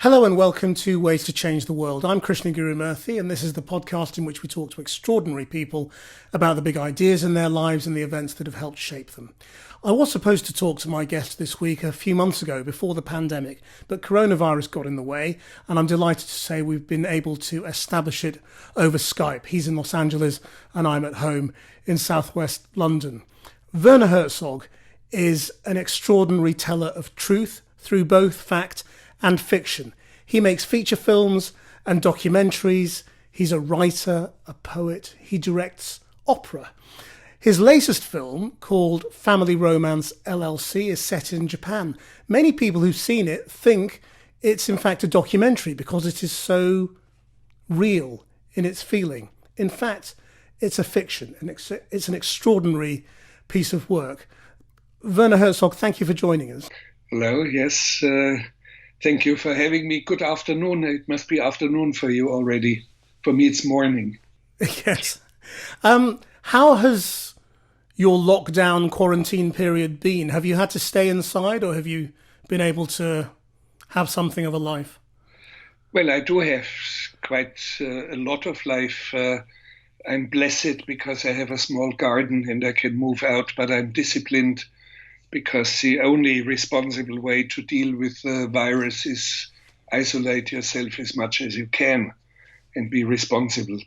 Hello and welcome to Ways to Change the World. I'm Krishnan, and this is the podcast in which we talk to extraordinary people about the big ideas in their lives and the events that have helped shape them. I was supposed to talk to my guest this week a few months ago before the pandemic, but coronavirus got in the way, and I'm delighted to say we've been able to establish it over Skype. He's in Los Angeles and I'm at home in southwest London. Werner Herzog is an extraordinary teller of truth through both fact and fiction. He makes feature films and documentaries. He's a writer, a poet. He directs opera. His latest film, called Family Romance LLC, is set in Japan. Many people who've seen it think it's in fact a documentary because it is so real in its feeling. In fact, it's a fiction, and it's an extraordinary piece of work. Werner Herzog, thank you for joining us. Hello, yes. Thank you for having me. Good afternoon. It must be afternoon for you already. For me, it's morning. Yes. How has your lockdown quarantine period been? Have you had to stay inside, or have you been able to have something of a life? Well, I do have quite a lot of life. I'm blessed because I have a small garden and I can move out, but I'm disciplined because the only responsible way to deal with the virus is isolate yourself as much as you can and be responsible.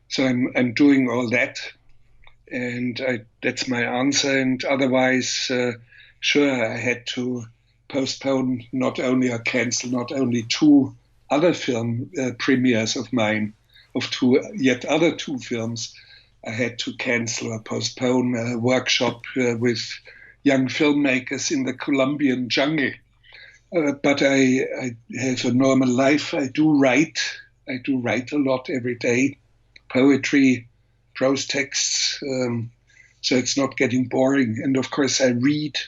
So I'm doing all that, and that's my answer. And otherwise, sure, I had to postpone not only or cancel not only two other film premieres of mine, of other two films. I had to cancel or postpone a workshop with young filmmakers in the Colombian jungle. But I have a normal life. I do write a lot every day, poetry, prose texts, so it's not getting boring. And of course I read,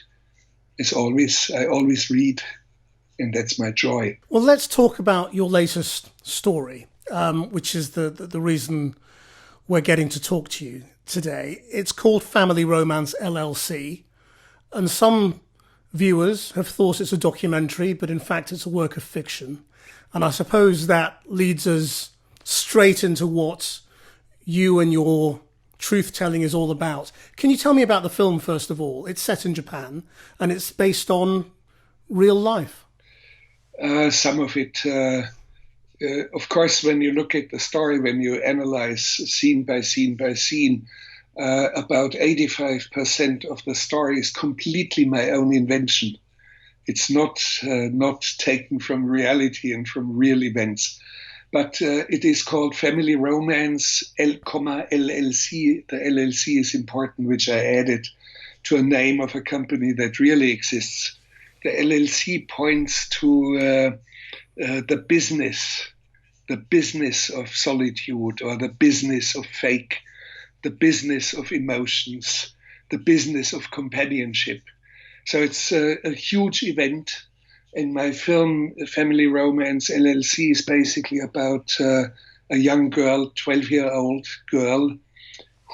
I always read, and that's my joy. Well, let's talk about your latest story, which is the reason we're getting to talk to you today. It's called Family Romance LLC. And some viewers have thought it's a documentary, but in fact it's a work of fiction. And I suppose that leads us straight into what you and your truth-telling is all about. Can you tell me about the film, first of all? It's set in Japan, and it's based on real life. Some of it, of course, when you look at the story, when you analyze scene by scene by scene, about 85% of the story is completely my own invention. It's not taken from reality and from real events. But it is called Family Romance LLC. The LLC is important, which I added to a name of a company that really exists. The LLC points to the business of solitude, or the business of fake, the business of emotions, the business of companionship. So it's a huge event. And my film, Family Romance LLC, is basically about a young girl, 12-year-old girl,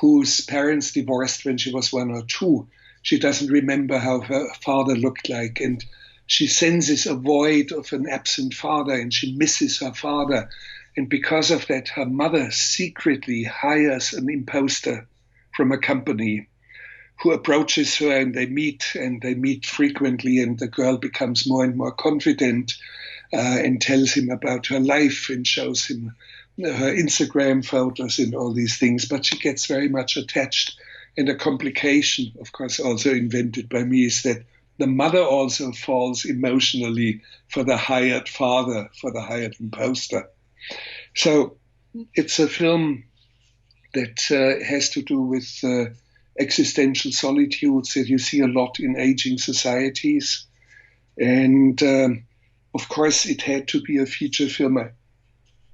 whose parents divorced when she was 1 or 2. She doesn't remember how her father looked like, and she senses a void of an absent father, and she misses her father. And because of that, her mother secretly hires an imposter from a company who approaches her, and they meet frequently, and the girl becomes more and more confident and tells him about her life and shows him her Instagram photos and all these things. But she gets very much attached. And a complication, of course, also invented by me, is that the mother also falls emotionally for the hired father, for the hired imposter. So it's a film that has to do with existential solitudes that you see a lot in aging societies. And of course, it had to be a feature film. I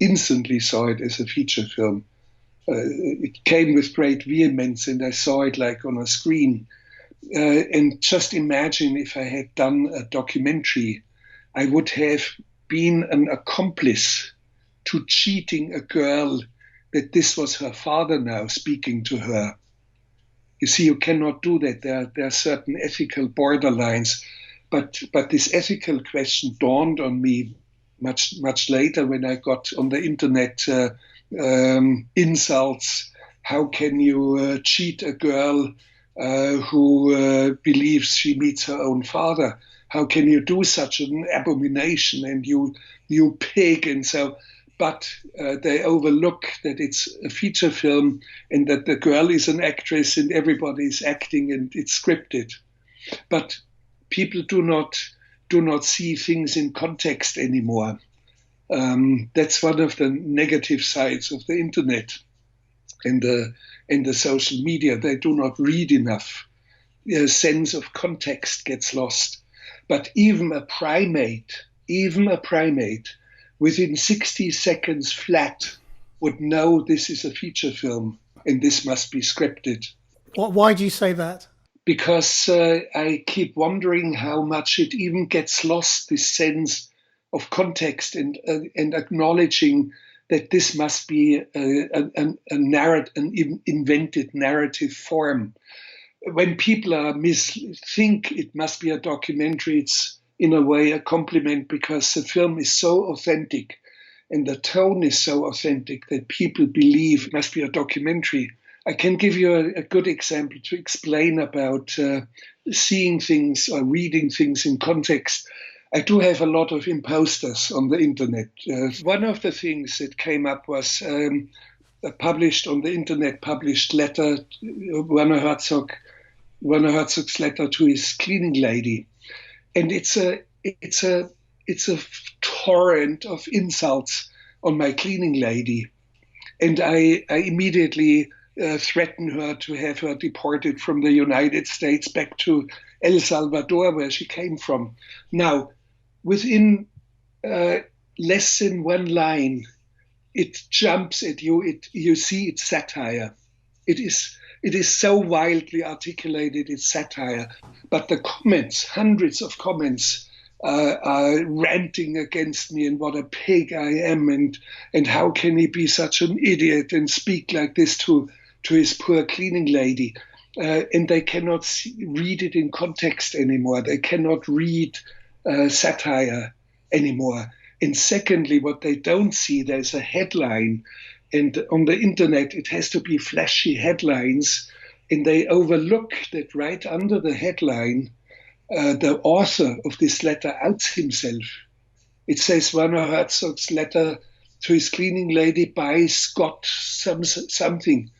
instantly saw it as a feature film. It came with great vehemence, and I saw it like on a screen. And just imagine if I had done a documentary, I would have been an accomplice to cheating a girl that this was her father now speaking to her. You see, you cannot do that. There are certain ethical borderlines. But this ethical question dawned on me much later when I got on the internet insults. How can you cheat a girl who believes she meets her own father? How can you do such an abomination? And you pig, and so. But they overlook that it's a feature film and that the girl is an actress and everybody is acting and it's scripted. But people do not see things in context anymore. That's one of the negative sides of the internet and the social media. They do not read enough. A sense of context gets lost. But even a primate, within 60 seconds flat, would know this is a feature film and this must be scripted. Why do you say that? Because I keep wondering how much it even gets lost, this sense of context and acknowledging that this must be an invented narrative form. When people think it must be a documentary, it's in a way a compliment, because the film is so authentic and the tone is so authentic that people believe it must be a documentary. I can give you a good example to explain about seeing things or reading things in context. I do have a lot of imposters on the internet. One of the things that came up was published letter, Werner Herzog's letter to his cleaning lady. And it's a torrent of insults on my cleaning lady, and I immediately threatened her to have her deported from the United States back to El Salvador, where she came from. Now, within less than one line, it jumps at you. You see it's satire. It is so wildly articulated, it's satire. But the comments, hundreds of comments, are ranting against me and what a pig I am, and how can he be such an idiot and speak like this to his poor cleaning lady. And they cannot read it in context anymore. They cannot read satire anymore. And secondly, what they don't see, there's a headline. And on the internet, it has to be flashy headlines. And they overlook that right under the headline, the author of this letter outs himself. It says Werner Herzog's letter to his cleaning lady by Scott something.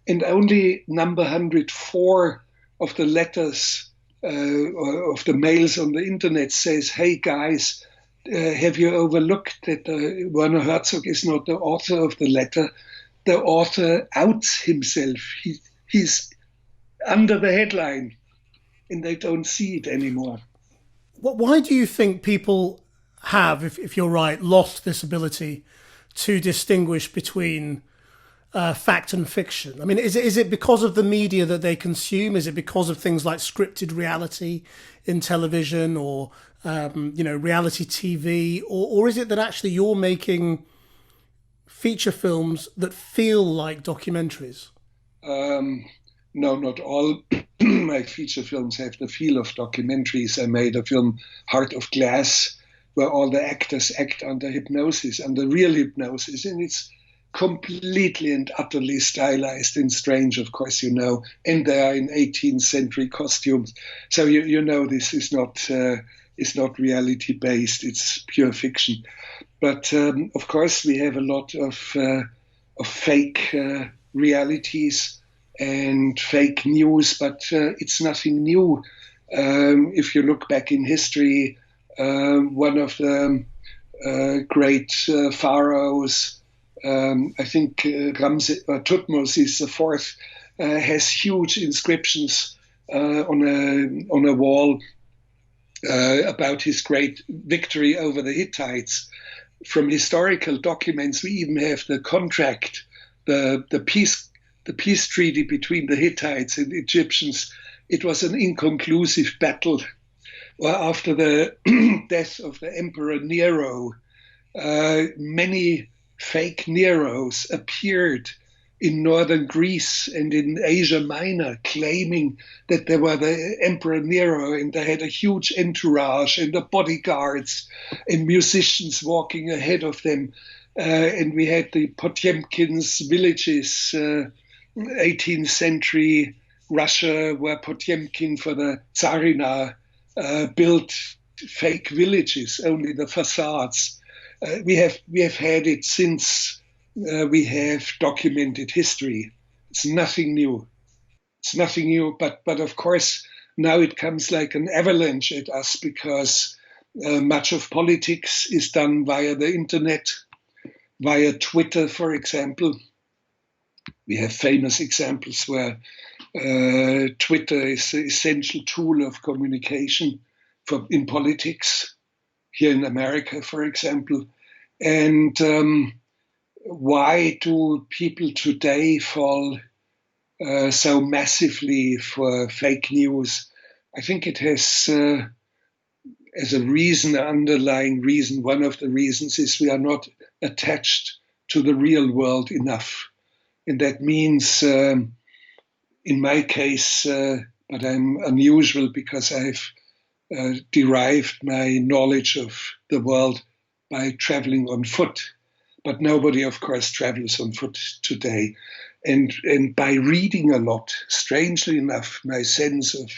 And only number 104 of the letters or of the mails on the internet says, hey guys, have you overlooked that Werner Herzog is not the author of the letter? The author outs himself. He's under the headline, and they don't see it anymore. Why do you think people have, if you're right, lost this ability to distinguish between fact and fiction? I mean, is it because of the media that they consume? Is it because of things like scripted reality in television or reality TV, or is it that actually you're making feature films that feel like documentaries? No, not all. My feature films have the feel of documentaries. I made a film, Heart of Glass, where all the actors act under hypnosis, under real hypnosis, and it's completely and utterly stylized and strange, of course, and they are in 18th century costumes. So this is not reality based; it's pure fiction. But of course, we have a lot of fake realities and fake news, but it's nothing new. If you look back in history, one of the great pharaohs, I think Tutmosis IV, has huge inscriptions on a wall about his great victory over the Hittites. From historical documents, we even have the contract, the peace treaty between the Hittites and the Egyptians. It was an inconclusive battle. Well, after the death of the Emperor Nero, many fake Neros appeared in northern Greece and in Asia Minor, claiming that they were the Emperor Nero and they had a huge entourage and the bodyguards and musicians walking ahead of them. And we had the Potemkin's villages, 18th century Russia, where Potemkin for the Tsarina built fake villages, only the facades. We have had it since we have documented history. It's nothing new. It's nothing new, but of course now it comes like an avalanche at us because much of politics is done via the internet, via Twitter, for example. We have famous examples where Twitter is the essential tool of communication in politics, here in America, for example. And why do people today fall so massively for fake news? I think it has, as a reason, an underlying reason, one of the reasons is we are not attached to the real world enough. And that means, in my case, but I'm unusual because I've derived my knowledge of the world by traveling on foot. But nobody, of course, travels on foot today. And by reading a lot, strangely enough, my sense of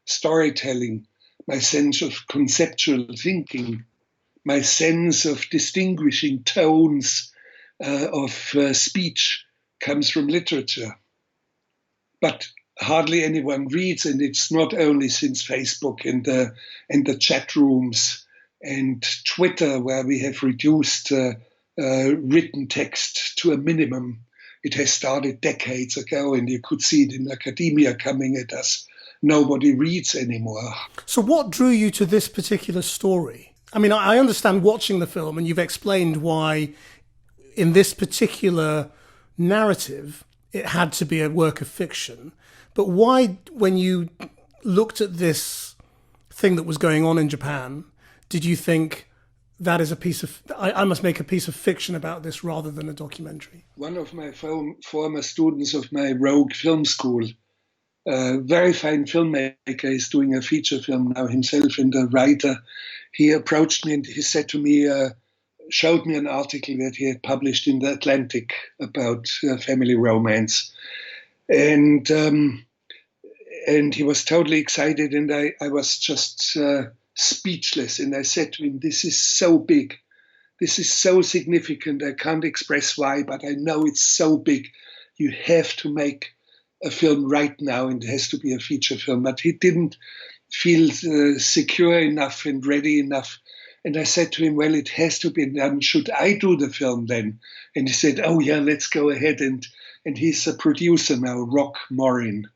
storytelling, my sense of conceptual thinking, my sense of distinguishing tones of speech comes from literature. But hardly anyone reads, and it's not only since Facebook and the chat rooms and Twitter, where we have reduced written text to a minimum. It has started decades ago, and you could see it in academia coming at us. Nobody reads anymore. So what drew you to this particular story? I mean, I understand watching the film, and you've explained why in this particular narrative it had to be a work of fiction. But why, when you looked at this thing that was going on in Japan, did you think that is a piece of, I must make a piece of fiction about this rather than a documentary? One of my former students of my rogue film school, a very fine filmmaker, is doing a feature film now himself and a writer. He approached me and he said to me, showed me an article that he had published in the Atlantic about family romance. And he was totally excited, and I was just speechless. And I said to him, this is so big. This is so significant. I can't express why, but I know it's so big. You have to make a film right now, and it has to be a feature film. But he didn't feel secure enough and ready enough. And I said to him, well, it has to be done. Should I do the film then? And he said, oh, yeah, let's go ahead. And he's a producer now, Rock Morin.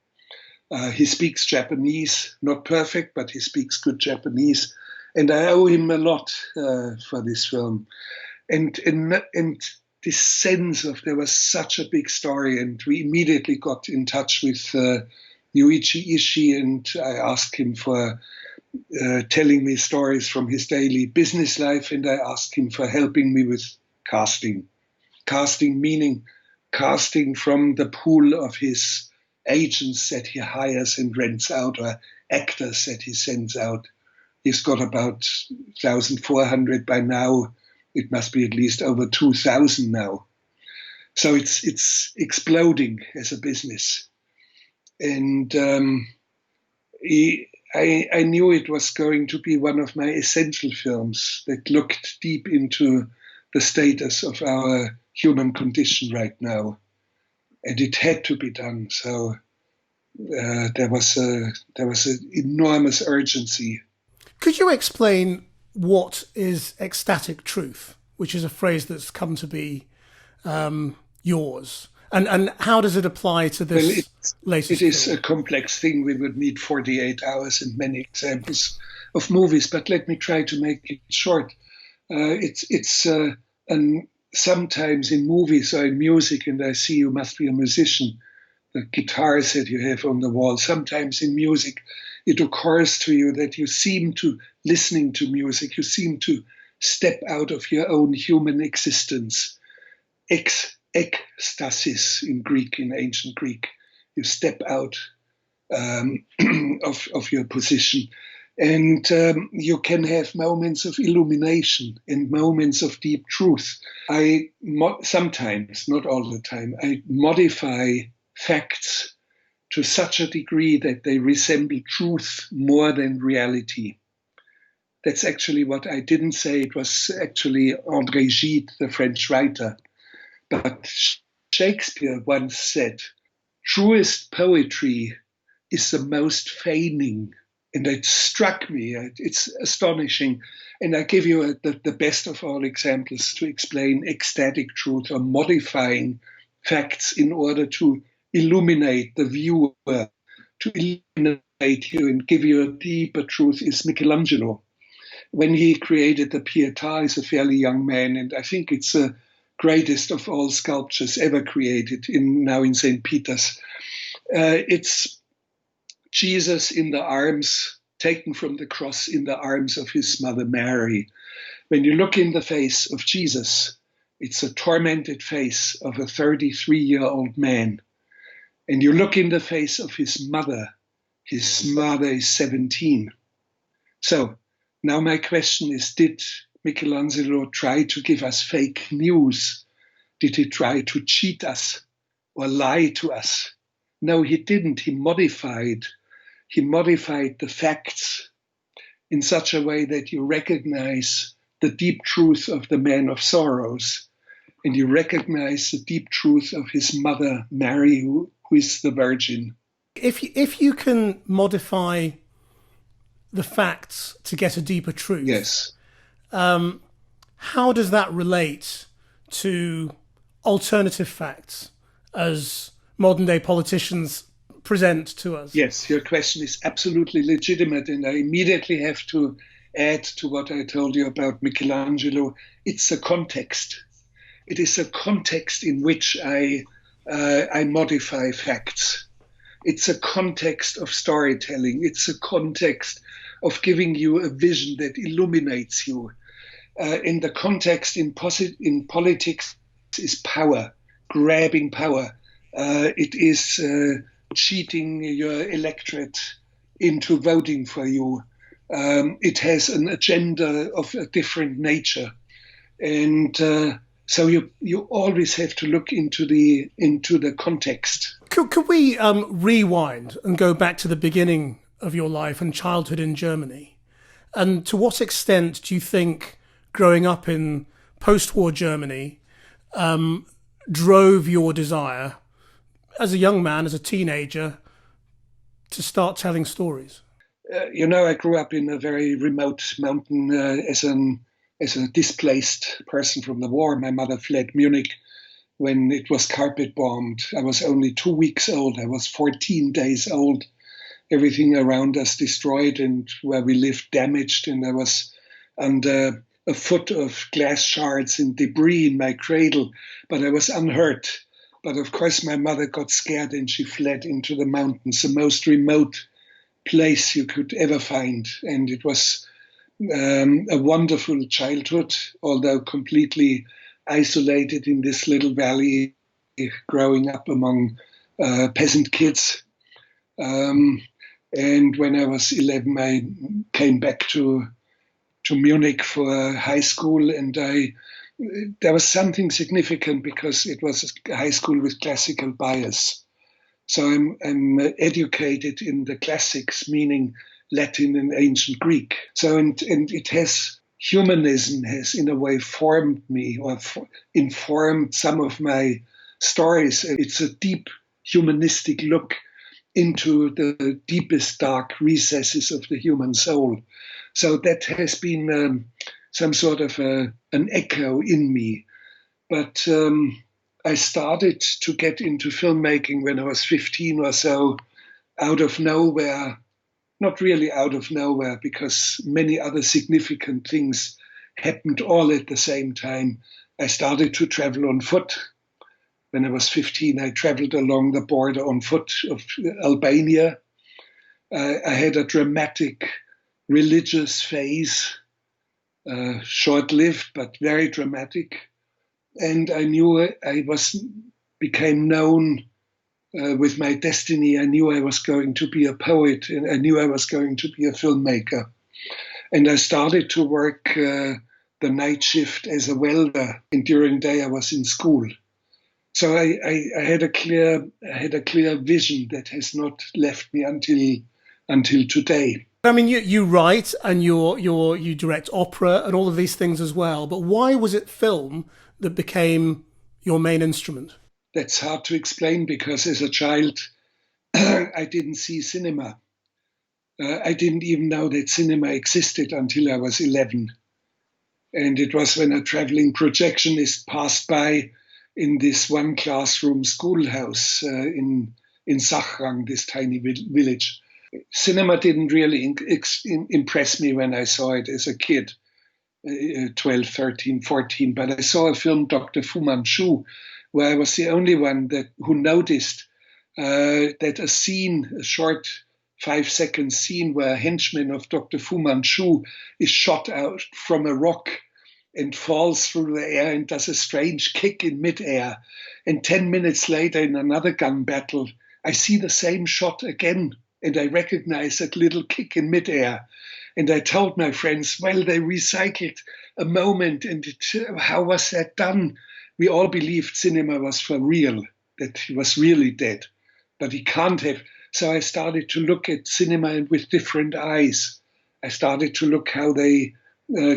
He speaks Japanese, not perfect, but he speaks good Japanese. And I owe him a lot for this film. And this sense of there was such a big story, and we immediately got in touch with Yuichi Ishii, and I asked him for telling me stories from his daily business life, and I asked him for helping me with casting. Casting meaning casting from the pool of his agents that he hires and rents out, or actors that he sends out. He's got about 1,400 by now. It must be at least over 2,000 now. So it's exploding as a business. And I knew it was going to be one of my essential films that looked deep into the status of our human condition right now. And it had to be done. So there was an enormous urgency. Could you explain what is ecstatic truth, which is a phrase that's come to be yours? And how does it apply to this latest It is film? a complex thing. We would need 48 hours and many examples of movies, but let me try to make it short. Sometimes in movies or in music, and I see you must be a musician, the guitars that you have on the wall, sometimes in music, it occurs to you that you seem to, listening to music, you seem to step out of your own human existence. ecstasis in Greek, in ancient Greek. You step out of your position. And you can have moments of illumination and moments of deep truth. I sometimes, not all the time, I modify facts to such a degree that they resemble truth more than reality. That's actually what I didn't say. It was actually André Gide, the French writer. But Shakespeare once said, truest poetry is the most feigning. And it struck me. It's astonishing. And I give you the best of all examples to explain ecstatic truth or modifying facts in order to illuminate the viewer, to illuminate you and give you a deeper truth is Michelangelo. When he created the Pietà as a fairly young man, and I think it's the greatest of all sculptures ever created now in St. Peter's. It's Jesus in the arms, taken from the cross in the arms of his mother Mary. When you look in the face of Jesus, it's a tormented face of a 33-year-old man. And you look in the face of his mother is 17. So now my question is, did Michelangelo try to give us fake news? Did he try to cheat us or lie to us? No, he didn't. He modified the facts in such a way that you recognize the deep truth of the man of sorrows, and you recognize the deep truth of his mother, Mary, who is the Virgin. If you can modify the facts to get a deeper truth, yes, how does that relate to alternative facts as modern day politicians present to us? Yes, your question is absolutely legitimate, and I immediately have to add to what I told you about Michelangelo. It's a context. It is a context in which I modify facts. It's a context of storytelling. It's a context of giving you a vision that illuminates you. In the context in politics is power, grabbing power. It is cheating your electorate into voting for you. It has an agenda of a different nature. And so you always have to look into the context. Could we rewind and go back to the beginning of your life and childhood in Germany? And to what extent do you think growing up in post-war Germany drove your desire as a young man, as a teenager, to start telling stories? I grew up in a very remote mountain as a displaced person from the war. My mother fled Munich when it was carpet bombed. I was only 2 weeks old. I was 14 days old. Everything around us destroyed and where we lived damaged. And I was under a foot of glass shards and debris in my cradle, but I was unhurt. But of course, my mother got scared and she fled into the mountains, the most remote place you could ever find. And it was a wonderful childhood, although completely isolated in this little valley, growing up among peasant kids. And when I was 11, I came back to Munich for high school, and there was something significant because it was a high school with classical bias. So I'm educated in the classics, meaning Latin and ancient Greek. So and it has, humanism has in a way formed me or informed some of my stories. It's a deep humanistic look into the deepest dark recesses of the human soul. So that has been some sort of an echo in me. But I started to get into filmmaking when I was 15 or so, out of nowhere. Not really out of nowhere, because many other significant things happened all at the same time. I started to travel on foot. When I was 15, I traveled along the border on foot of Albania. I had a dramatic religious phase, short-lived, but very dramatic. and I knew became known with my destiny. I knew I was going to be a poet, and I knew I was going to be a filmmaker. And I started to work the night shift as a welder, and during the day I was in school. So I had a clear vision that has not left me until today. I mean, you write and you direct opera and all of these things as well. But why was it film that became your main instrument? That's hard to explain because as a child, I didn't see cinema. I didn't even know that cinema existed until I was 11. And it was when a traveling projectionist passed by in this one classroom schoolhouse in Sachrang, this tiny village. Cinema didn't really impress me when I saw it as a kid, 12, 13, 14. But I saw a film, Dr. Fu Manchu, where I was the only one who noticed that a short 5-second scene where a henchman of Dr. Fu Manchu is shot out from a rock and falls through the air and does a strange kick in midair. And 10 minutes later, in another gun battle, I see the same shot again, and I recognize that little kick in midair. And I told my friends, well, they recycled a moment, and how was that done? We all believed cinema was for real, that he was really dead, but he can't have. So I started to look at cinema with different eyes. I started to look how they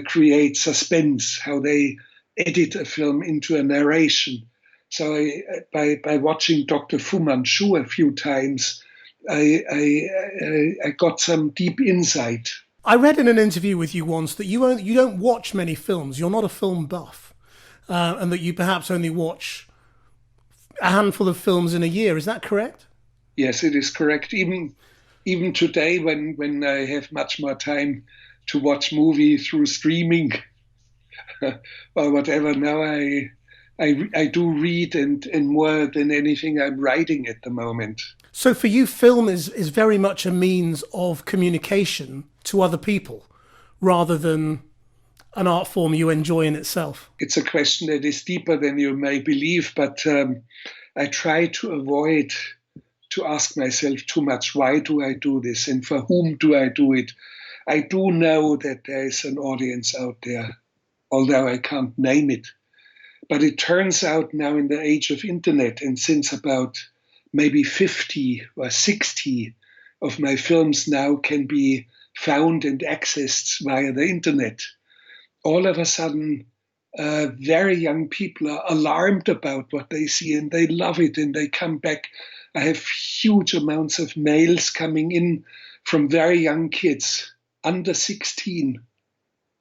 create suspense, how they edit a film into a narration. So by watching Dr. Fu Manchu a few times, I got some deep insight. I read in an interview with you once that you don't watch many films. You're not a film buff, and that you perhaps only watch a handful of films in a year. Is that correct? Yes, it is correct. Even today, when I have much more time to watch movie through streaming or whatever, now I do read and more than anything I'm writing at the moment. So for you, film is very much a means of communication to other people rather than an art form you enjoy in itself. It's a question that is deeper than you may believe, but I try to avoid to ask myself too much, why do I do this and for whom do I do it? I do know that there is an audience out there, although I can't name it. But it turns out now in the age of internet, and since about maybe 50 or 60 of my films now can be found and accessed via the internet, all of a sudden very young people are alarmed about what they see and they love it and they come back. I have huge amounts of mails coming in from very young kids, under 16,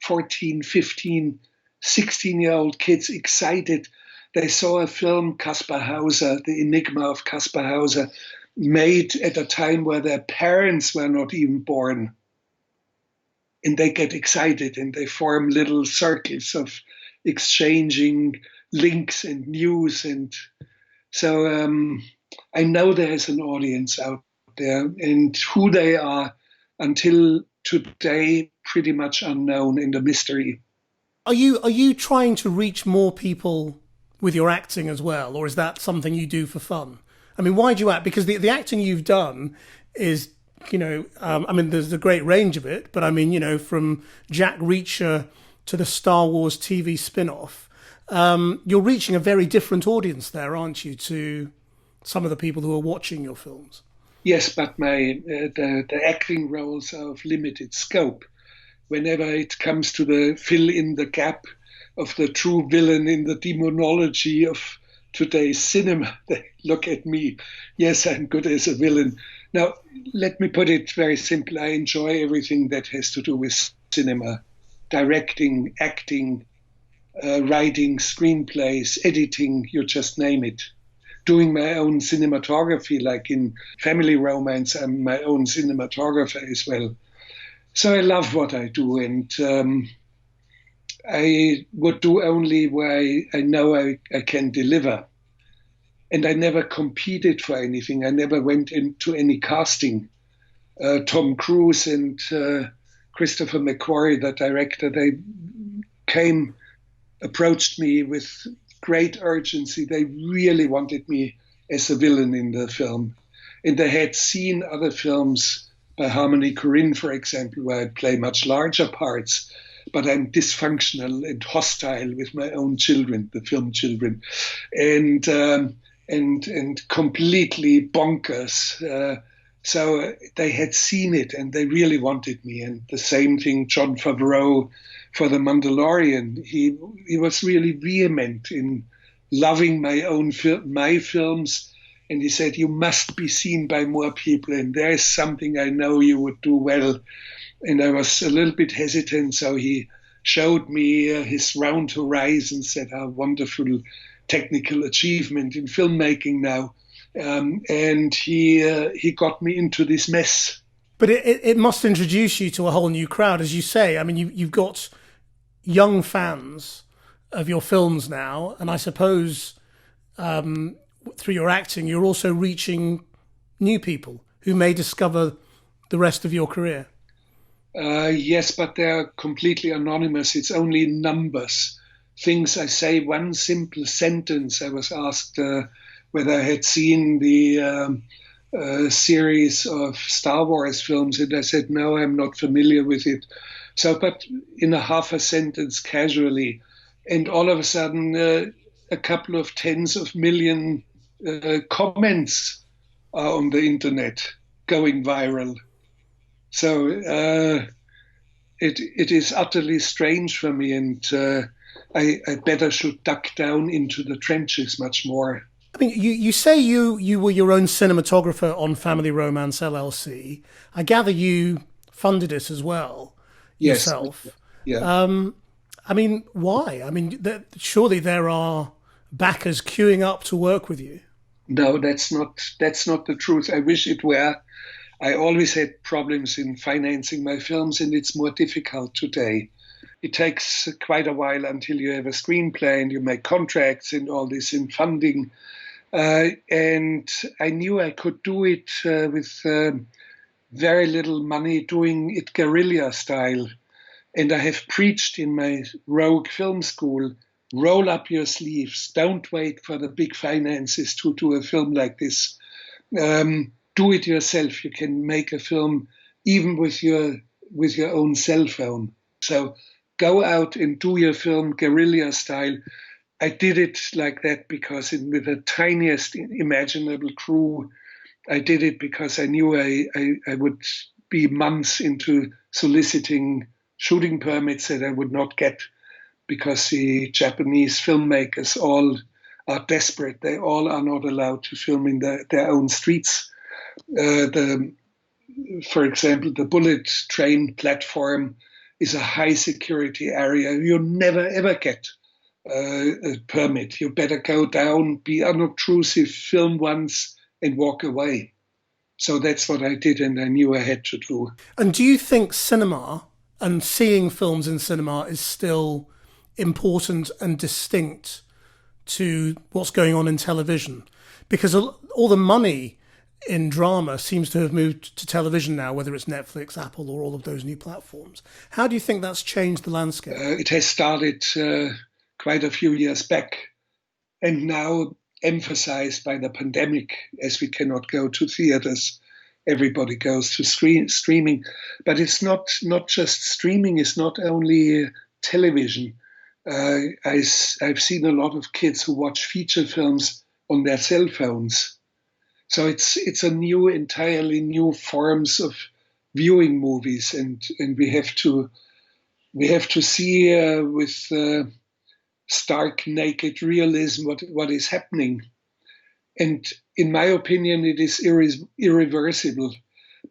14, 15, 16-year-old kids excited. They saw a film, Kaspar Hauser, The Enigma of Kaspar Hauser, made at a time where their parents were not even born. And they get excited and they form little circles of exchanging links and news. And so I know there is an audience out there, and who they are until today, pretty much unknown in the mystery. Are you trying to reach more people with your acting as well, or is that something you do for fun? I mean, why do you act? Because the acting you've done is, I mean, there's a great range of it, but I mean, from Jack Reacher to the Star Wars TV spin-off, you're reaching a very different audience there, aren't you, to some of the people who are watching your films? Yes, but the acting roles are of limited scope. Whenever it comes to the fill in the gap of the true villain in the demonology of today's cinema, they look at me. Yes, I'm good as a villain. Now, let me put it very simple. I enjoy everything that has to do with cinema, directing, acting, writing, screenplays, editing, you just name it. Doing my own cinematography, like in Family Romance, I'm my own cinematographer as well. So I love what I do, and I would do only where I know I can deliver. And I never competed for anything. I never went into any casting. Tom Cruise and Christopher McQuarrie, the director, they approached me with great urgency. They really wanted me as a villain in the film. And they had seen other films by Harmony Korine, for example, where I play much larger parts, but I'm dysfunctional and hostile with my own children, the film children, and completely bonkers. So they had seen it and they really wanted me. And the same thing, Jon Favreau for The Mandalorian. He was really vehement in loving my films. And he said, you must be seen by more people. And there's something I know you would do well. And I was a little bit hesitant. So he showed me his round horizon, said how wonderful technical achievement in filmmaking now. And he got me into this mess. But it must introduce you to a whole new crowd, as you say. I mean, you've got young fans of your films now, and I suppose through your acting, you're also reaching new people who may discover the rest of your career. Yes, but they're completely anonymous. It's only numbers. Things I say, one simple sentence. I was asked whether I had seen the series of Star Wars films, and I said, no, I'm not familiar with it. So, but in a half a sentence, casually, and all of a sudden, a couple of tens of million comments are on the internet going viral. So it is utterly strange for me, and I better should duck down into the trenches much more. I mean, you say you were your own cinematographer on Family Romance LLC. I gather you funded it as well yourself. Yes. Yeah. I mean, why? I mean, surely there are backers queuing up to work with you. No, that's not the truth. I wish it were. I always had problems in financing my films, and it's more difficult today. It takes quite a while until you have a screenplay and you make contracts and all this in funding. And I knew I could do it with very little money, doing it guerrilla style. And I have preached in my rogue film school, roll up your sleeves, don't wait for the big finances to do a film like this. Do it yourself. You can make a film even with your own cell phone. So go out and do your film guerrilla style. I did it like that because with the tiniest imaginable crew, I did it because I knew I would be months into soliciting shooting permits that I would not get because the Japanese filmmakers all are desperate. They all are not allowed to film in their own streets. For example, the bullet train platform is a high security area. You never ever get a permit. You better go down, be unobtrusive, film once, and walk away. So that's what I did, and I knew I had to do. And do you think cinema and seeing films in cinema is still important and distinct to what's going on in television? Because all the money in drama seems to have moved to television now, whether it's Netflix, Apple, or all of those new platforms. How do you think that's changed the landscape? It has started quite a few years back, and now emphasized by the pandemic, as we cannot go to theaters. Everybody goes to streaming. But it's not just streaming, it's not only television. I've seen a lot of kids who watch feature films on their cell phones. So it's a entirely new forms of viewing movies, and we have to see with stark naked realism what is happening. And in my opinion, it is irreversible.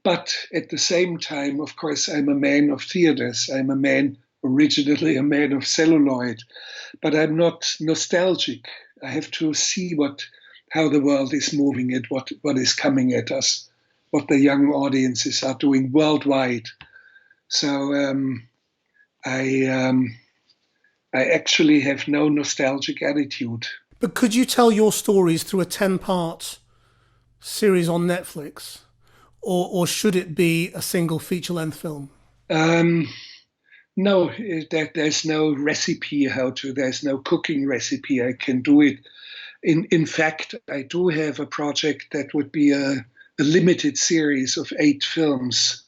But at the same time, of course, I'm a man of theaters. I'm originally a man of celluloid, but I'm not nostalgic. I have to see how the world is moving and what is coming at us, what the young audiences are doing worldwide. So I actually have no nostalgic attitude. But could you tell your stories through a 10-part series on Netflix, or should it be a single feature-length film? No, there's no recipe there's no cooking recipe. I can do it. In fact, I do have a project that would be a limited series of 8 films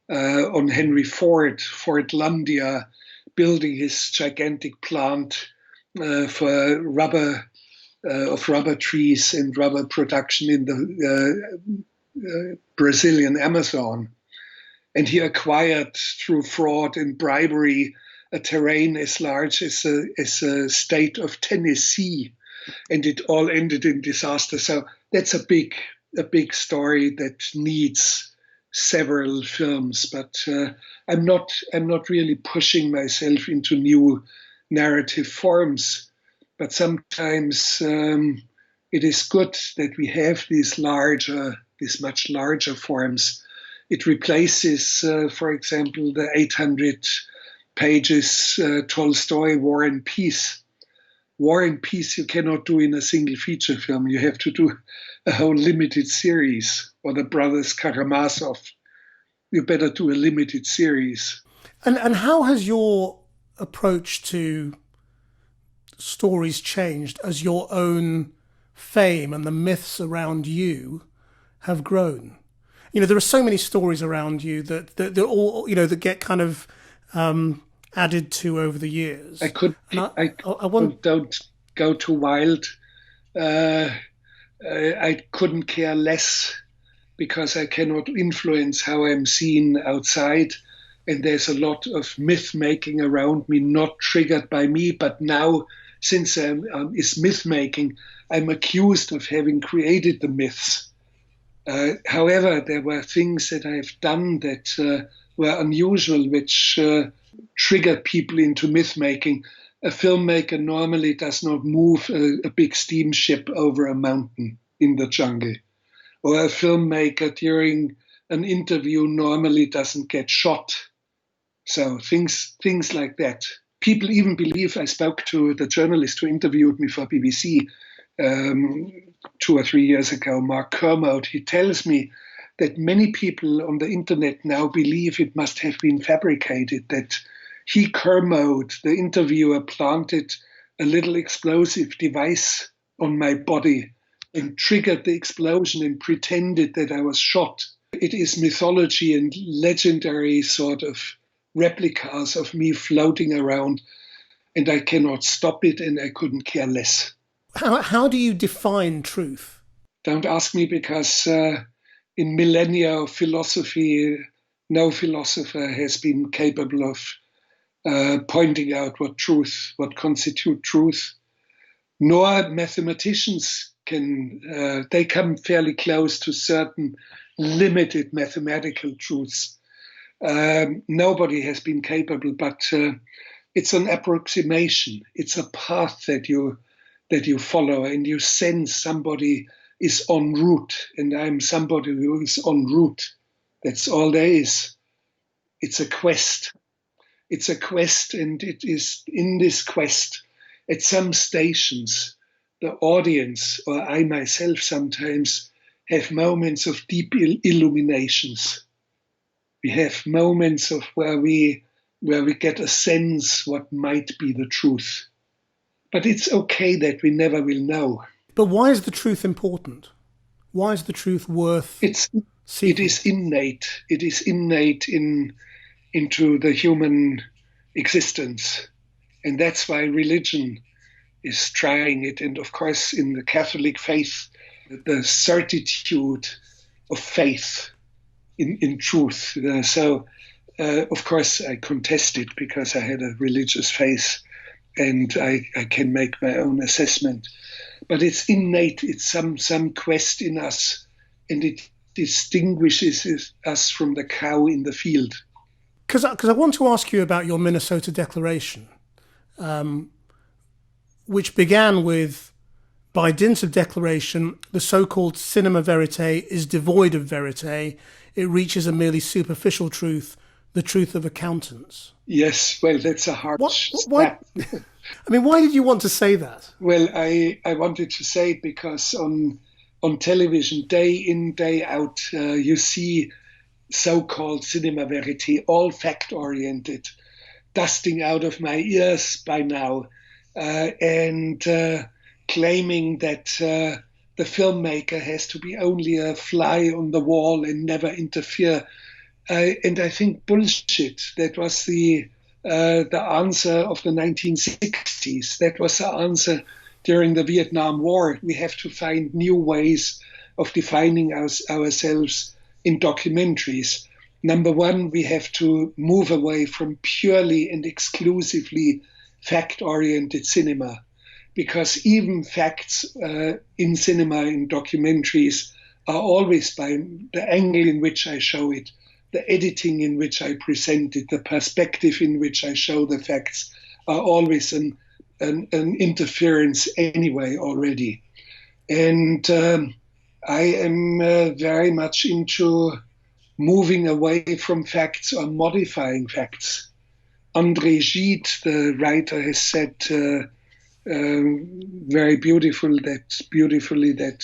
on Henry Ford, Fordlandia, building his gigantic plant for rubber trees and rubber production in the Brazilian Amazon. And he acquired through fraud and bribery a terrain as large as a state of Tennessee, and it all ended in disaster. So that's a big story that needs several films. But I'm not really pushing myself into new narrative forms. But sometimes it is good that we have these much larger forms. It replaces, for example, the 800 pages Tolstoy War and Peace. War and Peace you cannot do in a single feature film. You have to do a whole limited series. Or the Brothers Karamazov. You better do a limited series. And how has your approach to stories changed as your own fame and the myths around you have grown? There are so many stories around you that they're all, that get kind of added to over the years. Don't go too wild. I couldn't care less because I cannot influence how I'm seen outside. And there's a lot of myth making around me, not triggered by me. But now, since it's myth making, I'm accused of having created the myths. However, there were things that I've done that were unusual, which triggered people into myth-making. A filmmaker normally does not move a big steamship over a mountain in the jungle. Or a filmmaker during an interview normally doesn't get shot. So things like that. People even believe, I spoke to the journalist who interviewed me for BBC 2 or 3 years ago, Mark Kermode. He tells me that many people on the internet now believe it must have been fabricated, that he, Kermode, the interviewer, planted a little explosive device on my body and triggered the explosion and pretended that I was shot. It is mythology and legendary sort of replicas of me floating around, and I cannot stop it, and I couldn't care less. How do you define truth? Don't ask me, because in millennia of philosophy, no philosopher has been capable of pointing out what constitutes truth. Nor mathematicians can. They come fairly close to certain limited mathematical truths. Nobody has been capable, but it's an approximation. It's a path that you follow, and you sense somebody is en route, and I'm somebody who is en route. That's all there is. It's a quest. It's a quest, and it is in this quest, at some stations, the audience, or I myself sometimes, have moments of deep illuminations. We have moments of where we get a sense what might be the truth. But it's okay that we never will know. But why is the truth important? Why is the truth worth seeking? It is innate. It is innate into the human existence. And that's why religion is trying it. And of course, in the Catholic faith, the certitude of faith in truth. Of course, I contest it because I had a religious faith, and I can make my own assessment. But it's innate. It's some quest in us, and it distinguishes us from the cow in the field. Because I want to ask you about your Minnesota Declaration, which began with, by dint of declaration, the so-called cinema verite is devoid of verite. It reaches a merely superficial truth, the truth of accountants. Yes, well, that's a harsh why did you want to say that? Well, I wanted to say it because on television, day in, day out, you see so-called cinema verite, all fact-oriented. dusting out of my ears by now, and claiming that the filmmaker has to be only a fly on the wall and never interfere. And I think bullshit. That was the answer of the 1960s. That was the answer during the Vietnam War. We have to find new ways of defining ourselves in documentaries. Number one, we have to move away from purely and exclusively fact-oriented cinema, because even facts in cinema, in documentaries, are always by the angle in which I show it, the editing in which I present it, the perspective in which I show the facts, are always an interference anyway already. And I am very much into moving away from facts or modifying facts. André Gide, the writer, has said very beautifully that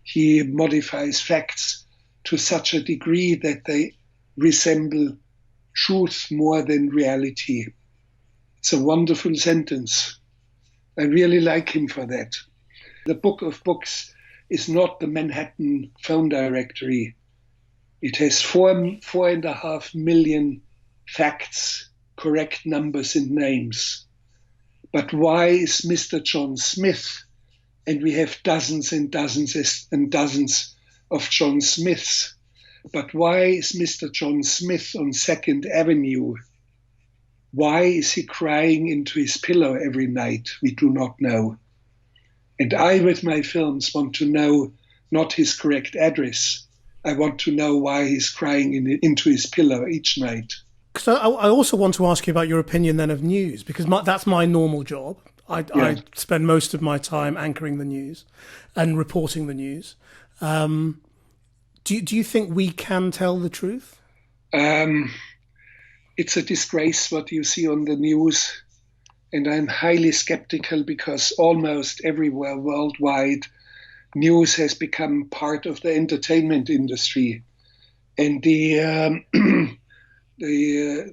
he modifies facts to such a degree that they resemble truth more than reality. It's a wonderful sentence. I really like him for that. The Book of Books is not the Manhattan phone directory. It has 4.5 million facts, correct numbers and names. But why is Mr. John Smith, and we have dozens and dozens and dozens of John Smiths, but why is Mr. John Smith on 2nd Avenue? Why is he crying into his pillow every night? We do not know. And I, with my films, want to know not his correct address. I want to know why he's crying into his pillow each night. So I also want to ask you about your opinion then of news, because that's my normal job. I spend most of my time anchoring the news and reporting the news. Do you think we can tell the truth? It's a disgrace what you see on the news. And I'm highly skeptical, because almost everywhere worldwide, news has become part of the entertainment industry. And the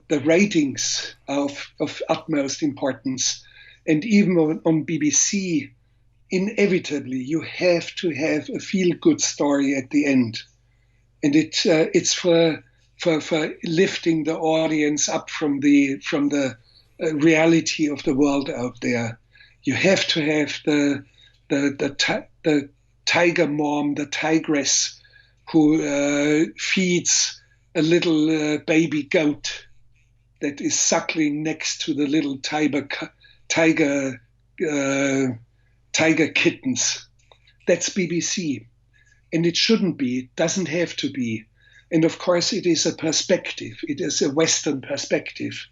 ratings are of utmost importance. And even on BBC, inevitably, you have to have a feel-good story at the end. And it's for lifting the audience up from the reality of the world out there. You have to have the tiger mom, the tigress, who feeds a little baby goat that is suckling next to the little tiger kittens. That's BBC. And it shouldn't be. It doesn't have to be. And of course, it is a perspective. It is a Western perspective.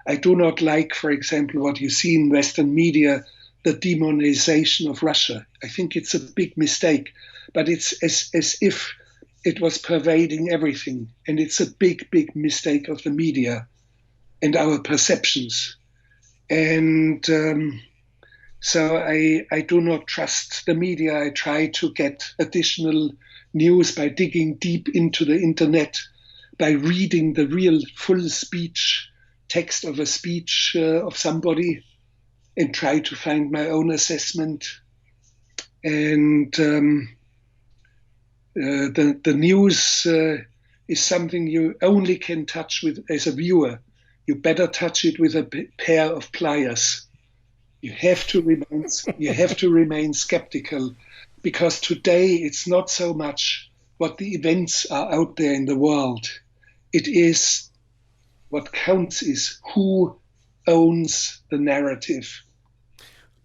I do not like, for example, what you see in Western media, the demonization of Russia. I think it's a big mistake, but it's as if it was pervading everything. And it's a big, big mistake of the media and our perceptions. And so I do not trust the media. I try to get additional news by digging deep into the internet, by reading the real full speech text of a speech of somebody, and try to find my own assessment. And the news is something you only can touch with as a viewer. You better touch it with a pair of pliers. You have to remain skeptical, because today it's not so much what the events are out there in the world. It is what counts is who owns the narrative.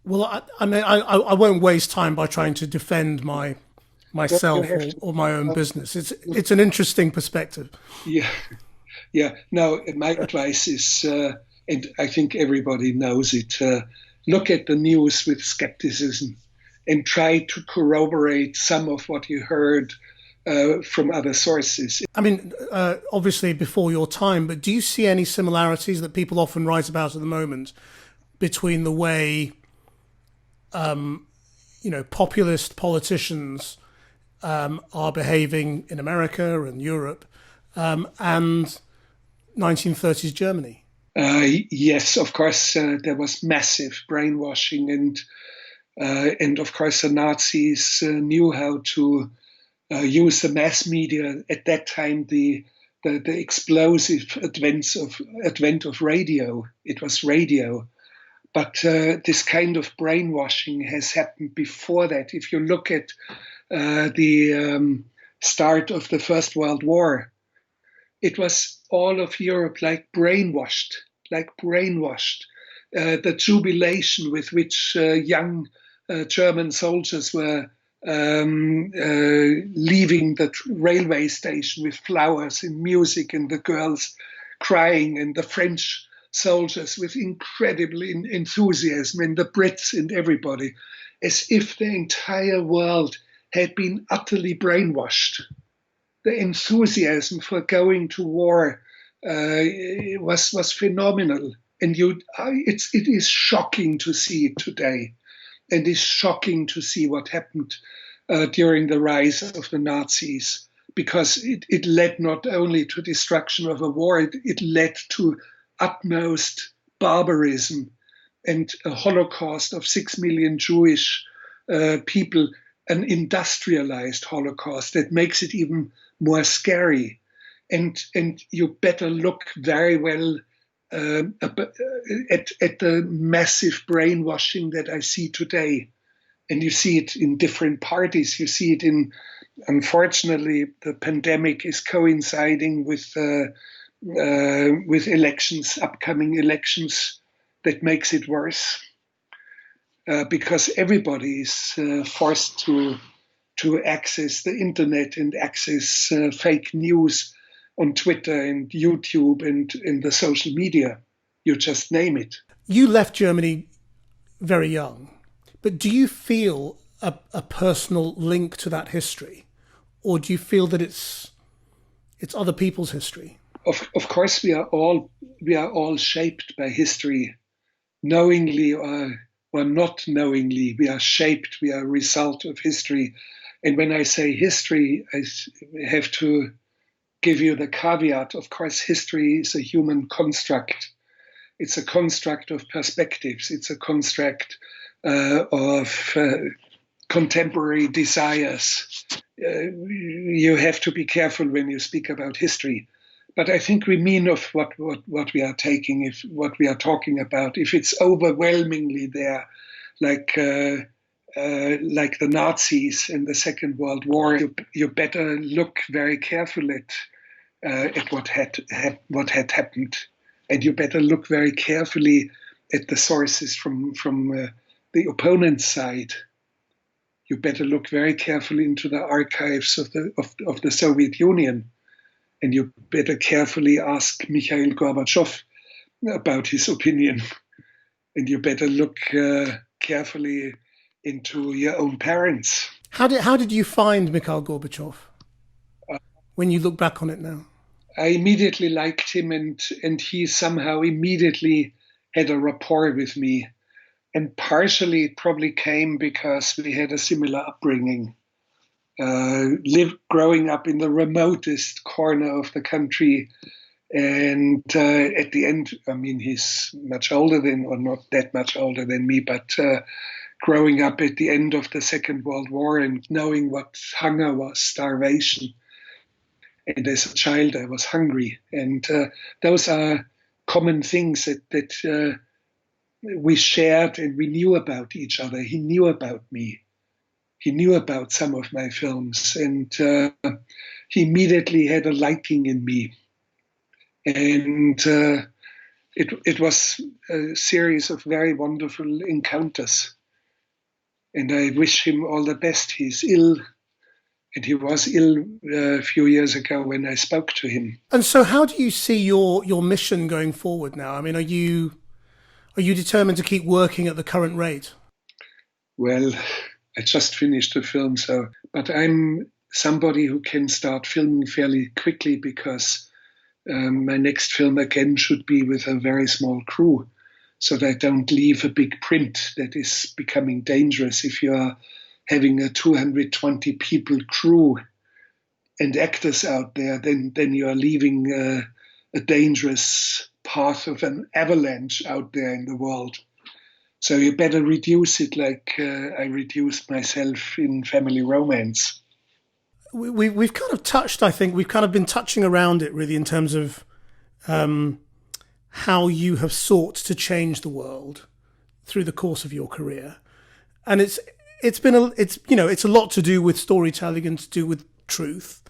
Well, I won't waste time by trying to defend myself or my own business. It's an interesting perspective. Yeah. No, my advice is, and I think everybody knows it, look at the news with skepticism and try to corroborate some of what you heard from other sources. I mean, obviously before your time, but do you see any similarities that people often write about at the moment between the way, populist politicians are behaving in America and Europe and 1930s Germany? Yes, of course, there was massive brainwashing, and of course the Nazis knew how to use the mass media at that time. The explosive advent of radio. It was radio, but this kind of brainwashing has happened before that. If you look at the start of the First World War, it was all of Europe like brainwashed, like brainwashed. The jubilation with which young German soldiers were leaving the railway station with flowers and music, and the girls crying, and the French soldiers with incredible enthusiasm, and the Brits and everybody, as if the entire world had been utterly brainwashed. The enthusiasm for going to war was phenomenal, and it is shocking to see it today, and it's shocking to see what happened during the rise of the Nazis, because it led not only to destruction of a war, it led to utmost barbarism and a Holocaust of 6 million Jewish people, an industrialized Holocaust that makes it even more scary. And you better look very well at the massive brainwashing that I see today. And you see it in different parties. You see it unfortunately, the pandemic is coinciding with elections, upcoming elections, that makes it worse. Because everybody is forced to access the internet and access fake news on Twitter and YouTube and in the social media. You just name it. You left Germany very young, but do you feel a personal link to that history, or do you feel that it's other people's history? Of course, we are all shaped by history, knowingly or not knowingly. We are shaped. We are a result of history. And when I say history, I have to give you the caveat. Of course, history is a human construct. It's a construct of perspectives. It's a construct of contemporary desires. You have to be careful when you speak about history. But I think we mean of what we are taking, what we are talking about. If it's overwhelmingly there, like the Nazis in the Second World War, you better look very carefully at what had happened, and you better look very carefully at the sources from the opponent's side. You better look very carefully into the archives of the Soviet Union, and you better carefully ask Mikhail Gorbachev about his opinion, and you better look carefully into your own parents. How did you find Mikhail Gorbachev when you look back on it now? I immediately liked him, and he somehow immediately had a rapport with me. And partially it probably came because we had a similar upbringing. Growing up in the remotest corner of the country. And at the end, I mean, he's much older or not that much older than me, but growing up at the end of the Second World War and knowing what hunger was, starvation. And as a child, I was hungry. And those are common things that we shared, and we knew about each other. He knew about me. He knew about some of my films, and he immediately had a liking in me. And it was a series of very wonderful encounters. And I wish him all the best. He's ill, and he was ill a few years ago when I spoke to him. And so how do you see your mission going forward now? I mean, are you determined to keep working at the current rate? Well, I just finished the film, but I'm somebody who can start filming fairly quickly, because my next film again should be with a very small crew, so that I don't leave a big print. That is becoming dangerous. If you are having a 220 people crew and actors out there, then you are leaving a dangerous path of an avalanche out there in the world. So you better reduce it like I reduced myself in Family Romance. We've kind of touched, I think, we've kind of been touching around it really in terms of how you have sought to change the world through the course of your career. And it's a lot to do with storytelling and to do with truth.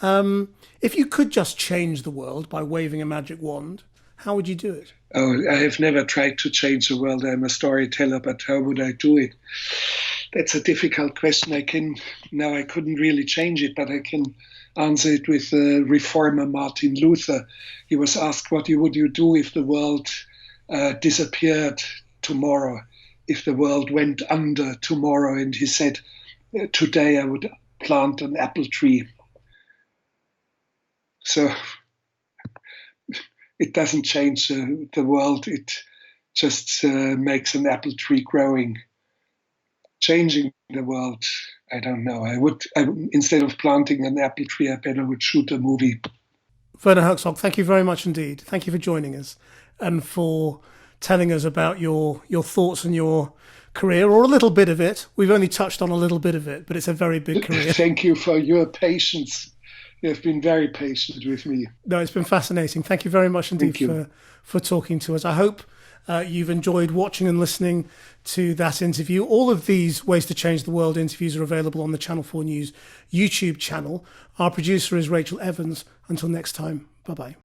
If you could just change the world by waving a magic wand, how would you do it? Oh, I have never tried to change the world. I'm a storyteller, but how would I do it? That's a difficult question. I couldn't really change it, but I can answer it with reformer Martin Luther. He was asked, what would you do if the world disappeared tomorrow, if the world went under tomorrow? And he said, today I would plant an apple tree. So it doesn't change the world. It just makes an apple tree growing. Changing the world, I don't know. Instead of planting an apple tree, I better would shoot a movie. Werner Herzog, thank you very much indeed. Thank you for joining us and for telling us about your thoughts and your career, or a little bit of it. We've only touched on a little bit of it, but it's a very big career. Thank you for your patience. You have been very patient with me. No, it's been fascinating. Thank you very much indeed for talking to us. I hope you've enjoyed watching and listening to that interview. All of these Ways to Change the World interviews are available on the Channel 4 News YouTube channel. Our producer is Rachel Evans. Until next time, bye-bye.